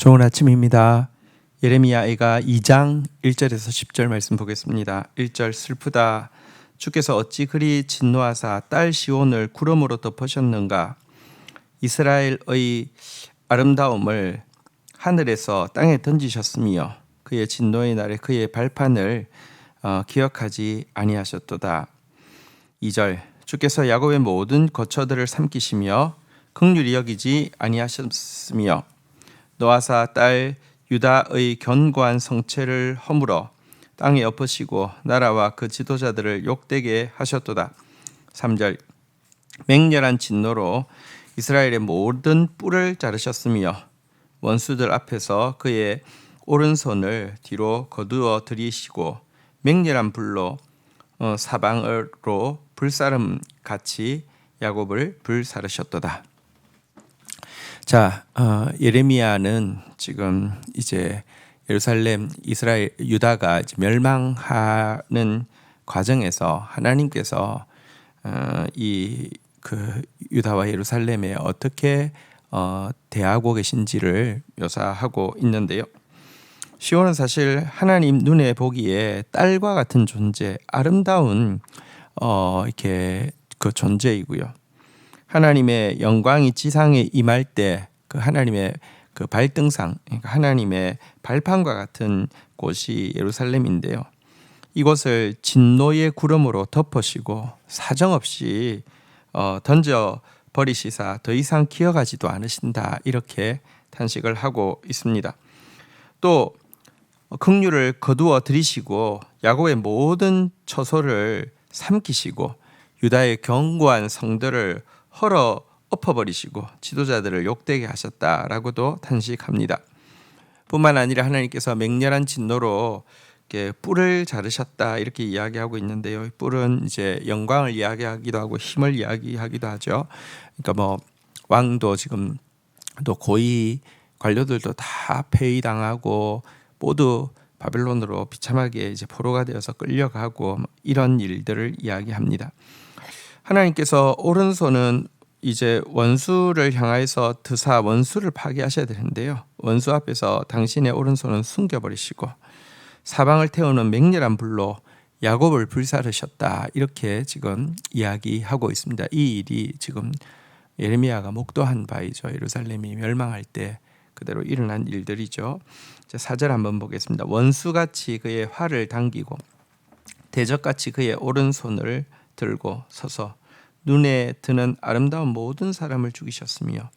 좋은 아침입니다. 예레미야가 2장 1절에서 10절 말씀 보겠습니다. 1절 슬프다. 주께서 어찌 그리 진노하사 딸 시온을 구름으로 덮으셨는가. 이스라엘의 아름다움을 하늘에서 땅에 던지셨으며 그의 진노의 날에 그의 발판을 기억하지 아니하셨도다. 2절 주께서 야곱의 모든 거처들을 삼키시며 긍휼히 여기지 아니하셨으며 노아사 딸 유다의 견고한 성체를 허물어 땅에 엎으시고 나라와 그 지도자들을 욕되게 하셨도다. 3절 맹렬한 진노로 이스라엘의 모든 뿔을 자르셨으며 원수들 앞에서 그의 오른손을 뒤로 거두어 들이시고 맹렬한 불로 사방으로 불사름 같이 야곱을 불사르셨도다. 자, 예레미야는 지금 이제 예루살렘, 이스라엘, 유다가 이제 멸망하는 과정에서 하나님께서 이 그 유다와 예루살렘에 어떻게 대하고 계신지를 묘사하고 있는데요. 시온은 사실 하나님 눈에 보기에 딸과 같은 존재, 아름다운 이렇게 그 존재이고요. 하나님의 영광이 지상에 임할 때 그 하나님의 그 발등상, 그러니까 하나님의 발판과 같은 곳이 예루살렘인데요. 이곳을 진노의 구름으로 덮으시고 사정없이 던져 버리시사 더 이상 기억하지도 않으신다, 이렇게 탄식을 하고 있습니다. 또 긍휼을 거두어 들이시고 야곱의 모든 처소를 삼키시고 유다의 견고한 성들을 헐어 엎어버리시고 지도자들을 욕되게 하셨다라고도 탄식합니다. 뿐만 아니라 하나님께서 맹렬한 진노로 이렇게 뿔을 자르셨다, 이렇게 이야기하고 있는데요. 뿔은 이제 영광을 이야기하기도 하고 힘을 이야기하기도 하죠. 그러니까 뭐 왕도 지금 또 고위 관료들도 다 폐위당하고 모두 바벨론으로 비참하게 이제 포로가 되어서 끌려가고 이런 일들을 이야기합니다. 하나님께서 오른손은 이제 원수를 향하여서 드사 원수를 파괴하셔야 되는데요. 원수 앞에서 당신의 오른손은 숨겨버리시고 사방을 태우는 맹렬한 불로 야곱을 불사르셨다, 이렇게 지금 이야기하고 있습니다. 이 일이 지금 예레미야가 목도한 바이죠. 예루살렘이 멸망할 때 그대로 일어난 일들이죠. 4절 한번 보겠습니다. 원수같이 그의 활을 당기고 대적같이 그의 오른손을 들고 서서 눈에 드는 아름다운 모든 사람을 죽이셨으며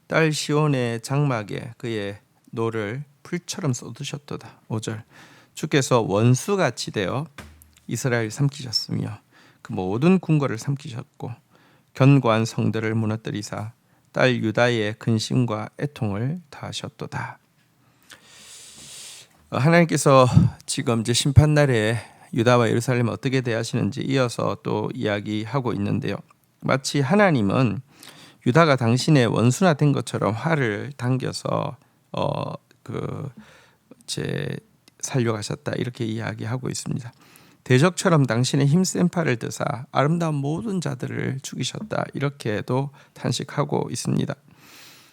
딸 시온의 장막에 그의 노를 풀처럼 쏟으셨도다. 5절 주께서 원수같이 되어 이스라엘 삼키셨으며 그 모든 궁궐을 삼키셨고 견고한 성들을 무너뜨리사 딸 유다의 근심과 애통을 다하셨도다. 하나님께서 지금 이제 심판날에 유다와 예루살렘을 어떻게 대하시는지 이어서 또 이야기하고 있는데요. 마치 하나님은 유다가 당신의 원수나 된 것처럼 활을 당겨서 살려가셨다, 이렇게 이야기하고 있습니다. 대적처럼 당신의 힘센 팔을 드사 아름다운 모든 자들을 죽이셨다, 이렇게도 탄식하고 있습니다.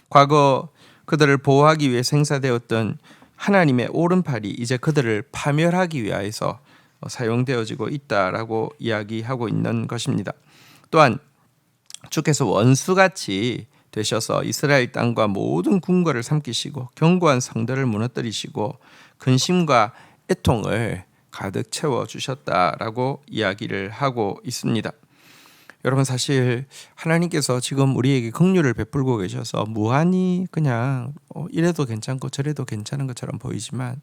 과거 그들을 보호하기 위해 생사되었던 하나님의 오른팔이 이제 그들을 파멸하기 위하여서 사용되어지고 있다라고 이야기하고 있는 것입니다. 또한 주께서 원수같이 되셔서 이스라엘 땅과 모든 궁궐을 삼키시고 견고한 성들을 무너뜨리시고 근심과 애통을 가득 채워주셨다라고 이야기를 하고 있습니다. 여러분, 사실 하나님께서 지금 우리에게 긍휼을 베풀고 계셔서 무한히 그냥 이래도 괜찮고 저래도 괜찮은 것처럼 보이지만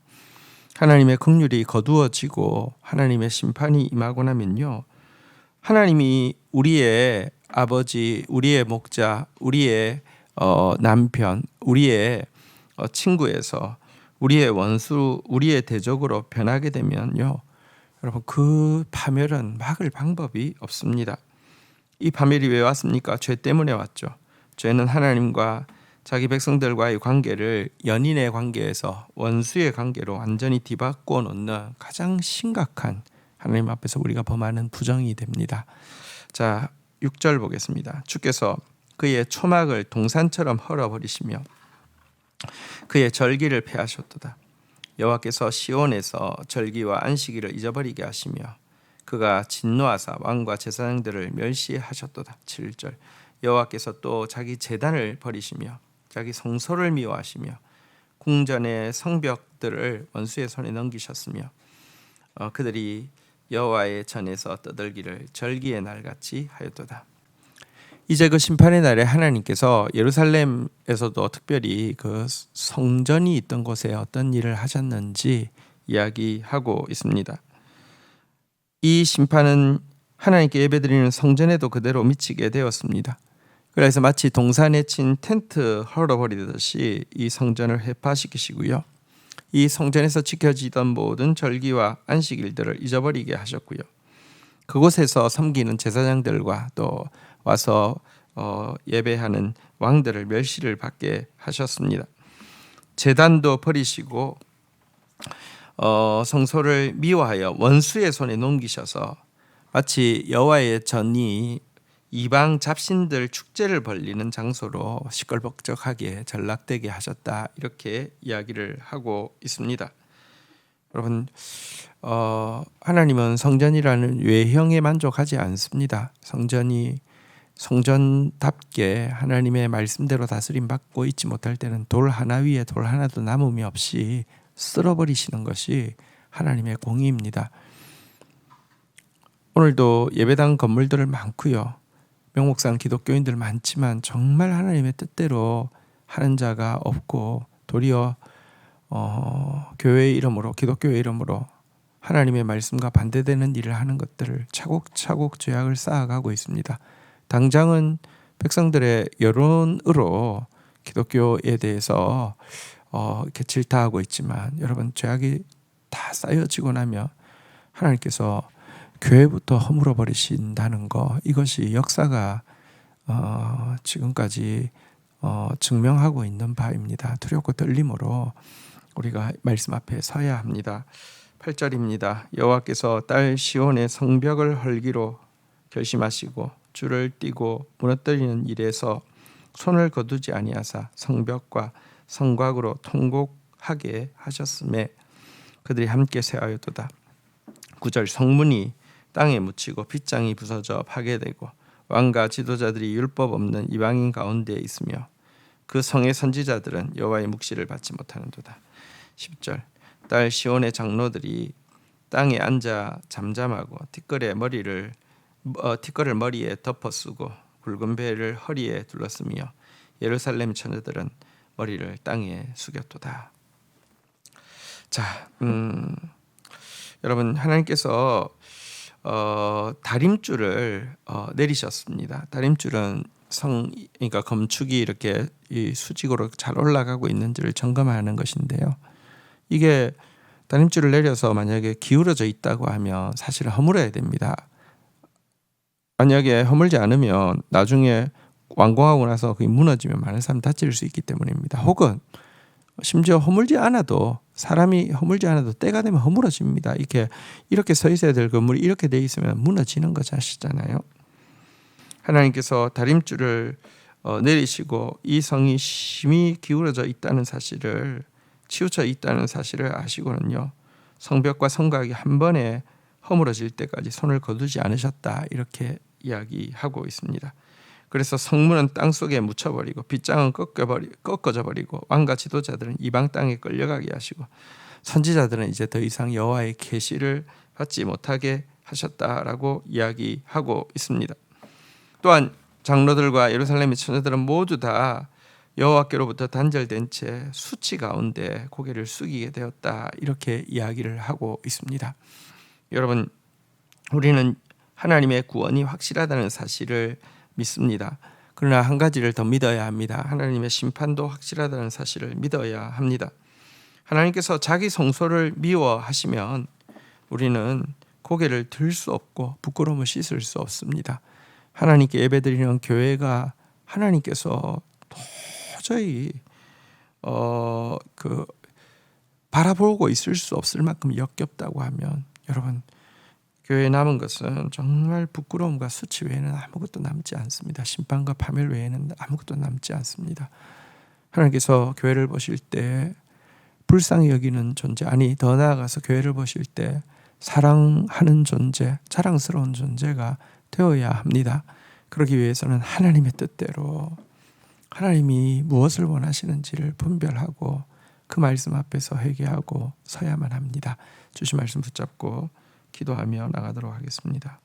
하나님의 긍휼이 거두어지고 하나님의 심판이 임하고 나면요, 하나님이 우리의 아버지, 우리의 목자, 우리의 남편, 우리의 친구에서 우리의 원수, 우리의 대적으로 변하게 되면요, 여러분, 그 파멸은 막을 방법이 없습니다. 이 파멸이 왜 왔습니까? 죄 때문에 왔죠. 죄는 하나님과 자기 백성들과의 관계를 연인의 관계에서 원수의 관계로 완전히 뒤바꿔 놓는 가장 심각한, 하나님 앞에서 우리가 범하는 부정이 됩니다. 자, 6절 보겠습니다. 주께서 그의 초막을 동산처럼 헐어버리시며 그의 절기를 폐하셨도다. 여호와께서 시온에서 절기와 안식일을 잊어버리게 하시며 그가 진노하사 왕과 제사장들을 멸시하셨도다. 7절. 여호와께서 또 자기 제단을 버리시며 자기 성소를 미워하시며 궁전의 성벽들을 원수의 손에 넘기셨으며 그들이 여호와의 전에서 떠들기를 절기의 날같이 하였도다. 이제 그 심판의 날에 하나님께서 예루살렘에서도 특별히 그 성전이 있던 곳에 어떤 일을 하셨는지 이야기하고 있습니다. 이 심판은 하나님께 예배드리는 성전에도 그대로 미치게 되었습니다. 그래서 마치 동산에 친 텐트 헐어버리듯이 이 성전을 회파시키시고요. 이 성전에서 지켜지던 모든 절기와 안식일들을 잊어버리게 하셨고요. 그곳에서 섬기는 제사장들과 또 와서 예배하는 왕들을 멸시를 받게 하셨습니다. 제단도 버리시고 성소를 미워하여 원수의 손에 넘기셔서 마치 여호와의 전이 이방 잡신들 축제를 벌리는 장소로 시끌벅적하게 전락되게 하셨다, 이렇게 이야기를 하고 있습니다. 여러분, 하나님은 성전이라는 외형에 만족하지 않습니다. 성전답게 하나님의 말씀대로 다스림 받고 있지 못할 때는 돌 하나 위에 돌 하나도 남음이 없이 쓸어버리시는 것이 하나님의 공의입니다. 오늘도 예배당 건물들 많고요. 명목상 기독교인들 많지만 정말 하나님의 뜻대로 하는 자가 없고 도리어 교회의 이름으로, 기독교의 이름으로 하나님의 말씀과 반대되는 일을 하는 것들을 차곡차곡 죄악을 쌓아가고 있습니다. 당장은 백성들의 여론으로 기독교에 대해서 이렇게 질타하고 있지만 여러분, 죄악이 다 쌓여지고 나면 하나님께서 교회부터 허물어 버리신다는 거, 이것이 역사가 지금까지 증명하고 있는 바입니다. 두렵고 떨림으로 우리가 말씀 앞에 서야 합니다. 8절입니다. 여호와께서 딸 시온의 성벽을 헐기로 결심하시고 줄을 띠고 무너뜨리는 일에서 손을 거두지 아니하사 성벽과 성곽으로 통곡하게 하셨음에 그들이 함께 쇠하였도다. 9절. 성문이 땅에 묻히고 빗장이 부서져 파괴되고 왕과 지도자들이 율법 없는 이방인 가운데 있으며 그 성의 선지자들은 여호와의 묵시를 받지 못하는도다. 10절. 딸 시온의 장로들이 땅에 앉아 잠잠하고 티끌을 머리에 덮어쓰고 굵은 배를 허리에 둘렀으며 예루살렘 처녀들은 머리를 땅에 숙였도다. 자, 여러분, 하나님께서 다림줄을 내리셨습니다. 다림줄은 그러니까 검축이 이렇게 이 수직으로 잘 올라가고 있는지를 점검하는 것인데요. 이게 다림줄을 내려서 만약에 기울어져 있다고 하면 사실 허물어야 됩니다. 만약에 허물지 않으면 나중에 완공하고 나서 그게 무너지면 많은 사람 다칠 수 있기 때문입니다. 혹은 심지어 허물지 않아도, 사람이 허물지 않아도 때가 되면 허물어집니다. 이렇게 서 있어야 될 건물이 이렇게 돼 있으면 무너지는 거 아시잖아요. 하나님께서 다림줄을 내리시고 이 성이 심히 기울어져 있다는 사실을, 치우쳐 있다는 사실을 아시고는요, 성벽과 성곽이 한 번에 허물어질 때까지 손을 거두지 않으셨다, 이렇게 이야기하고 있습니다. 그래서 성문은 땅속에 묻혀버리고 빗장은 꺾어져 버리고 왕과 지도자들은 이방 땅에 끌려가게 하시고 선지자들은 이제 더 이상 여호와의 계시를 받지 못하게 하셨다라고 이야기하고 있습니다. 또한 장로들과 예루살렘의 처녀들은 모두 다 여호와께로부터 단절된 채 수치 가운데 고개를 숙이게 되었다, 이렇게 이야기를 하고 있습니다. 여러분, 우리는 하나님의 구원이 확실하다는 사실을 믿습니다. 그러나 한 가지를 더 믿어야 합니다. 하나님의 심판도 확실하다는 사실을 믿어야 합니다. 하나님께서 자기 성소를 미워하시면 우리는 고개를 들 수 없고 부끄러움을 씻을 수 없습니다. 하나님께 예배드리는 교회가 하나님께서 도저히 바라보고 있을 수 없을 만큼 역겹다고 하면 여러분, 교회에 남은 것은 정말 부끄러움과 수치 외에는 아무것도 남지 않습니다. 심판과 파멸 외에는 아무것도 남지 않습니다. 하나님께서 교회를 보실 때 불쌍히 여기는 존재, 아니 더 나아가서 교회를 보실 때 사랑하는 존재, 자랑스러운 존재가 되어야 합니다. 그러기 위해서는 하나님의 뜻대로 하나님이 무엇을 원하시는지를 분별하고 그 말씀 앞에서 회개하고 서야만 합니다. 주신 말씀 붙잡고 기도하며 나가도록 하겠습니다.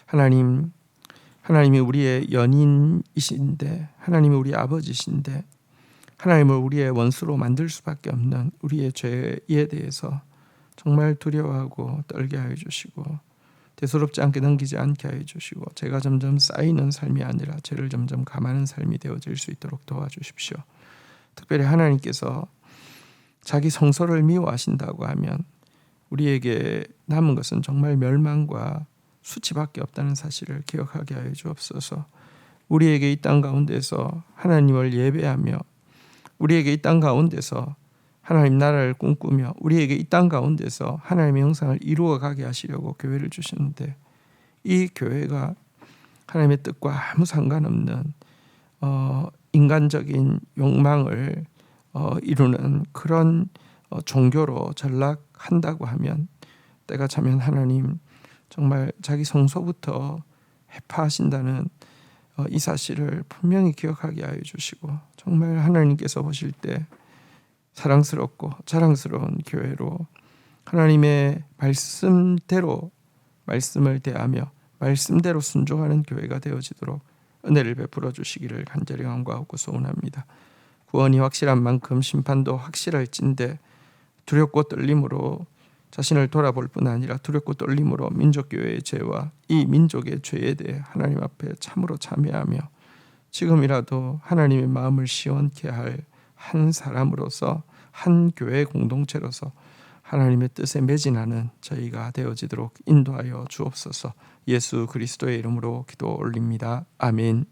하나님이 우리의 연인이신데, 하나님이 우리의 아버지신데, 하나님을 우리의 원수로 만들 수밖에 없는 우리의 죄에 대해서 정말 두려워하고 떨게 하여 주시고, 대수롭지 않게 넘기지 않게 하여 주시고, 죄가 점점 쌓이는 삶이 아니라 죄를 점점 감하는 삶이 되어질 수 있도록 도와주십시오. 특별히 하나님께서 자기 성소를 미워하신다고 하면 우리에게 남은 것은 정말 멸망과 수치밖에 없다는 사실을 기억하게 하여 주옵소서. 우리에게 이 땅 가운데서 하나님을 예배하며, 우리에게 이 땅 가운데서 하나님 나라를 꿈꾸며, 우리에게 이 땅 가운데서 하나님의 형상을 이루어 가게 하시려고 교회를 주시는데, 이 교회가 하나님의 뜻과 아무 상관없는 인간적인 욕망을 이루는 그런 종교로 전락한다고 하면, 때가 차면 하나님 정말 자기 성소부터 해파하신다는 이 사실을 분명히 기억하게 하여 주시고, 정말 하나님께서 보실 때 사랑스럽고 자랑스러운 교회로 하나님의 말씀대로 말씀을 대하며 말씀대로 순종하는 교회가 되어지도록 은혜를 베풀어 주시기를 간절히 간구하고 소원합니다. 구원이 확실한 만큼 심판도 확실할진대 두렵고 떨림으로 자신을 돌아볼 뿐 아니라 두렵고 떨림으로 민족교회의 죄와 이 민족의 죄에 대해 하나님 앞에 참으로 참회하며 지금이라도 하나님의 마음을 시원케 할 한 사람으로서, 한 교회 공동체로서 하나님의 뜻에 매진하는 저희가 되어지도록 인도하여 주옵소서. 예수 그리스도의 이름으로 기도 올립니다. 아멘.